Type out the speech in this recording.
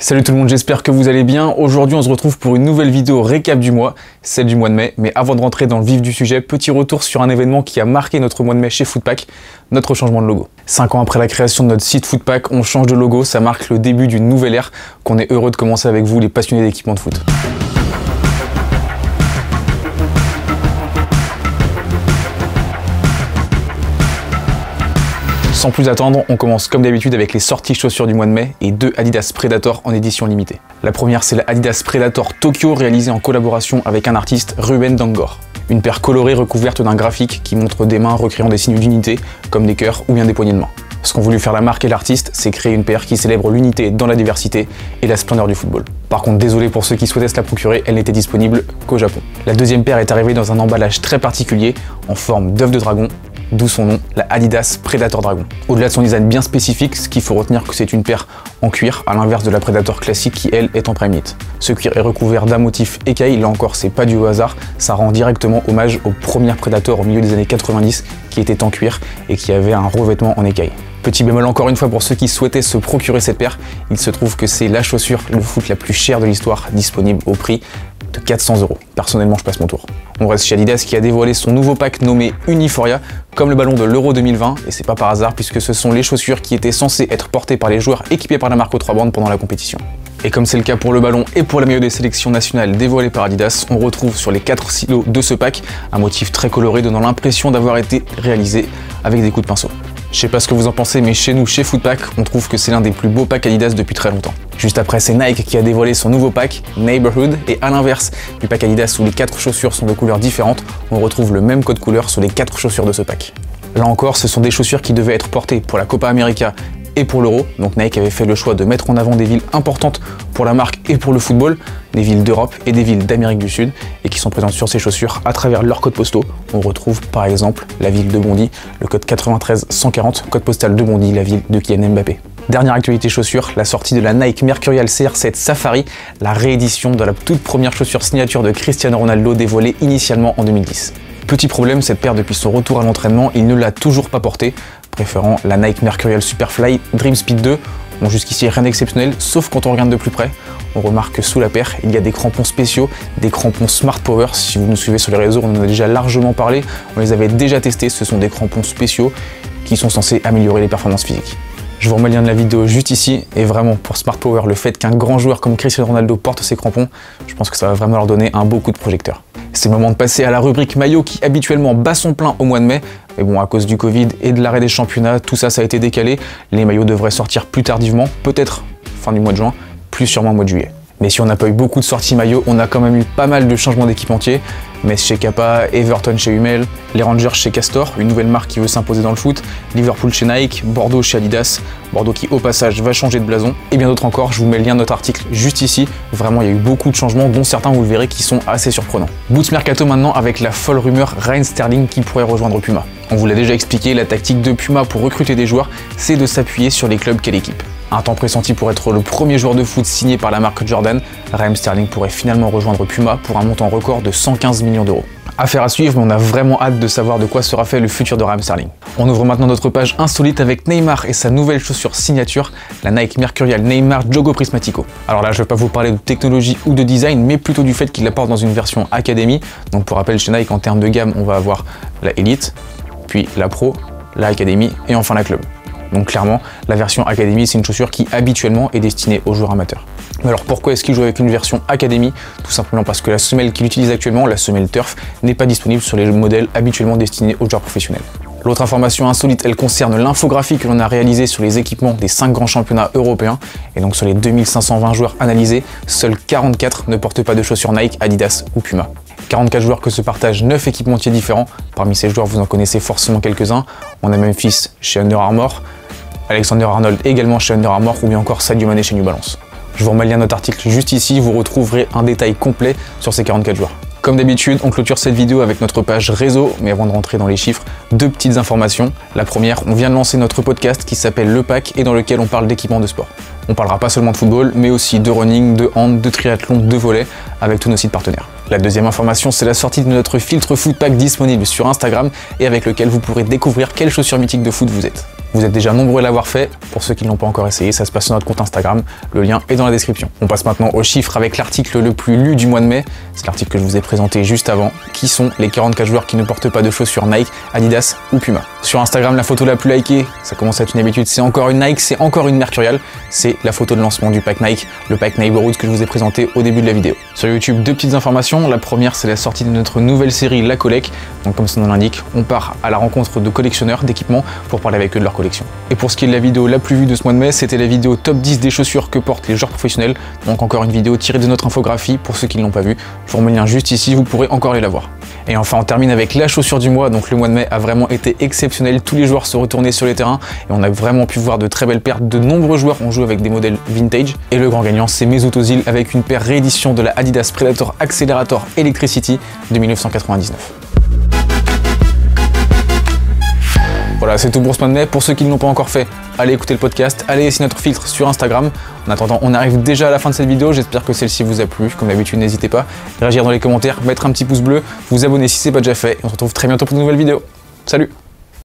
Salut tout le monde, j'espère que vous allez bien. Aujourd'hui on se retrouve pour une nouvelle vidéo récap du mois, celle du mois de mai. Mais avant de rentrer dans le vif du sujet, petit retour sur un événement qui a marqué notre mois de mai chez Footpack, notre changement de logo. 5 ans après la création de notre site Footpack, on change de logo, ça marque le début d'une nouvelle ère qu'on est heureux de commencer avec vous les passionnés d'équipements de foot. Sans plus attendre, on commence comme d'habitude avec les sorties chaussures du mois de mai et 2 Adidas Predator en édition limitée. La première, c'est la Adidas Predator Tokyo réalisée en collaboration avec un artiste, Ruben Dangor. Une paire colorée recouverte d'un graphique qui montre des mains recréant des signes d'unité comme des cœurs ou bien des poignées de main. Ce qu'ont voulu faire la marque et l'artiste, c'est créer une paire qui célèbre l'unité dans la diversité et la splendeur du football. Par contre, désolé pour ceux qui souhaitaient se la procurer, elle n'était disponible qu'au Japon. La deuxième paire est arrivée dans un emballage très particulier en forme d'œuf de dragon, d'où son nom, la Adidas Predator Dragon. Au-delà de son design bien spécifique, ce qu'il faut retenir que c'est une paire en cuir, à l'inverse de la Predator classique qui elle est en Primeknit. Ce cuir est recouvert d'un motif écaille, là encore c'est pas du hasard, ça rend directement hommage aux premières Predator au milieu des années 90 qui étaient en cuir et qui avaient un revêtement en écaille. Petit bémol encore une fois pour ceux qui souhaitaient se procurer cette paire, il se trouve que c'est la chaussure de foot la plus chère de l'histoire, disponible au prix de 400 €. Personnellement, je passe mon tour. On reste chez Adidas qui a dévoilé son nouveau pack nommé Uniforia, comme le ballon de l'Euro 2020, et c'est pas par hasard puisque ce sont les chaussures qui étaient censées être portées par les joueurs équipés par la marque aux 3 bandes pendant la compétition. Et comme c'est le cas pour le ballon et pour la maillot des sélections nationales dévoilée par Adidas, on retrouve sur les 4 silos de ce pack un motif très coloré donnant l'impression d'avoir été réalisé avec des coups de pinceau. Je sais pas ce que vous en pensez, mais chez nous, chez Footpack, on trouve que c'est l'un des plus beaux packs Adidas depuis très longtemps. Juste après, c'est Nike qui a dévoilé son nouveau pack, Neighborhood, et à l'inverse du pack Adidas où les 4 chaussures sont de couleurs différentes, on retrouve le même code couleur sur les 4 chaussures de ce pack. Là encore, ce sont des chaussures qui devaient être portées pour la Copa América et pour l'Euro, donc Nike avait fait le choix de mettre en avant des villes importantes pour la marque et pour le football, des villes d'Europe et des villes d'Amérique du Sud, et qui sont présentes sur ces chaussures à travers leurs codes postaux. On retrouve par exemple la ville de Bondy, le code 93 140, code postal de Bondy, la ville de Kylian Mbappé. Dernière actualité chaussure, la sortie de la Nike Mercurial CR7 Safari, la réédition de la toute première chaussure signature de Cristiano Ronaldo dévoilée initialement en 2010. Petit problème, cette paire depuis son retour à l'entraînement, il ne l'a toujours pas portée, préférant la Nike Mercurial Superfly Dream Speed 2. Bon, jusqu'ici rien d'exceptionnel, sauf quand on regarde de plus près. On remarque que sous la paire, il y a des crampons spéciaux, des crampons Smart Power. Si vous nous suivez sur les réseaux, on en a déjà largement parlé, on les avait déjà testés. Ce sont des crampons spéciaux qui sont censés améliorer les performances physiques. Je vous remets le lien de la vidéo juste ici, et vraiment pour Smart Power, le fait qu'un grand joueur comme Cristiano Ronaldo porte ces crampons, je pense que ça va vraiment leur donner un beau coup de projecteur. C'est le moment de passer à la rubrique maillot qui habituellement bat son plein au mois de mai, mais bon, à cause du Covid et de l'arrêt des championnats, tout ça a été décalé. Les maillots devraient sortir plus tardivement, peut-être fin du mois de juin, plus sûrement au mois de juillet. Mais si on n'a pas eu beaucoup de sorties maillots, on a quand même eu pas mal de changements d'équipementiers. Metz chez Kappa, Everton chez Hummel, les Rangers chez Castor, une nouvelle marque qui veut s'imposer dans le foot, Liverpool chez Nike, Bordeaux chez Adidas, Bordeaux qui au passage va changer de blason, et bien d'autres encore. Je vous mets le lien de notre article juste ici. Vraiment, il y a eu beaucoup de changements, dont certains, vous le verrez, qui sont assez surprenants. Boots Mercato maintenant avec la folle rumeur Raheem Sterling qui pourrait rejoindre Puma. On vous l'a déjà expliqué, la tactique de Puma pour recruter des joueurs, c'est de s'appuyer sur les clubs qu'elle équipe. Un temps pressenti pour être le premier joueur de foot signé par la marque Jordan, Raheem Sterling pourrait finalement rejoindre Puma pour un montant record de 115 millions €. Affaire à suivre, mais on a vraiment hâte de savoir de quoi sera fait le futur de Raheem Sterling. On ouvre maintenant notre page insolite avec Neymar et sa nouvelle chaussure signature, la Nike Mercurial Neymar Jogo Prismatico. Alors là, je ne vais pas vous parler de technologie ou de design, mais plutôt du fait qu'il la porte dans une version Academy. Donc pour rappel, chez Nike, en termes de gamme, on va avoir la Elite, puis la Pro, la Academy et enfin la Club. Donc clairement, la version Academy, c'est une chaussure qui habituellement est destinée aux joueurs amateurs. Mais alors pourquoi est-ce qu'il joue avec une version Academy? Tout simplement parce que la semelle qu'il utilise actuellement, la semelle Turf, n'est pas disponible sur les modèles habituellement destinés aux joueurs professionnels. L'autre information insolite, elle concerne l'infographie que l'on a réalisée sur les équipements des 5 grands championnats européens. Et donc sur les 2520 joueurs analysés, seuls 44 ne portent pas de chaussures Nike, Adidas ou Puma. 44 joueurs que se partagent 9 équipementiers différents. Parmi ces joueurs, vous en connaissez forcément quelques-uns. On a Memphis chez Under Armour, Alexander Arnold également chez Under Armour, ou bien encore Sadio Mané chez New Balance. Je vous remets le lien de notre article juste ici, vous retrouverez un détail complet sur ces 44 joueurs. Comme d'habitude, on clôture cette vidéo avec notre page réseau, mais avant de rentrer dans les chiffres, 2 petites informations. La première, on vient de lancer notre podcast qui s'appelle Le Pack et dans lequel on parle d'équipements de sport. On parlera pas seulement de football, mais aussi de running, de hand, de triathlon, de volley, avec tous nos sites partenaires. La deuxième information, c'est la sortie de notre filtre Footpack disponible sur Instagram et avec lequel vous pourrez découvrir quelles chaussures mythiques de foot vous êtes. Vous êtes déjà nombreux à l'avoir fait. Pour ceux qui ne l'ont pas encore essayé, ça se passe sur notre compte Instagram. Le lien est dans la description. On passe maintenant aux chiffres avec l'article le plus lu du mois de mai. C'est l'article que je vous ai présenté juste avant. Qui sont les 44 joueurs qui ne portent pas de chaussures Nike, Adidas ou Puma? Sur Instagram, la photo la plus likée, ça commence à être une habitude, c'est encore une Nike, c'est encore une Mercurial. C'est la photo de lancement du pack Nike, le pack Neighborhood que je vous ai présenté au début de la vidéo. Sur YouTube, deux petites informations. La première, c'est la sortie de notre nouvelle série La Collect. Donc comme son nom l'indique, on part à la rencontre de collectionneurs d'équipements pour parler avec eux de leur collection. Et pour ce qui est de la vidéo la plus vue de ce mois de mai, c'était la vidéo top 10 des chaussures que portent les joueurs professionnels. Donc encore une vidéo tirée de notre infographie pour ceux qui ne l'ont pas vue. Je vous remets le lien juste ici, vous pourrez encore aller la voir. Et enfin, on termine avec la chaussure du mois. Donc le mois de mai a vraiment été exceptionnel. Tous les joueurs se retournaient sur les terrains et on a vraiment pu voir de très belles paires. De nombreux joueurs ont joué avec des modèles vintage. Et le grand gagnant, c'est Mesut Özil avec une paire réédition de la Adidas Predator Accelerator Electricity de 1999. Voilà, c'est tout pour ce mois de mai. Pour ceux qui ne l'ont pas encore fait, allez écouter le podcast, allez essayer notre filtre sur Instagram. En attendant, on arrive déjà à la fin de cette vidéo. J'espère que celle-ci vous a plu. Comme d'habitude, n'hésitez pas à réagir dans les commentaires, mettre un petit pouce bleu, vous abonner si ce n'est pas déjà fait. Et on se retrouve très bientôt pour de nouvelles vidéos. Salut!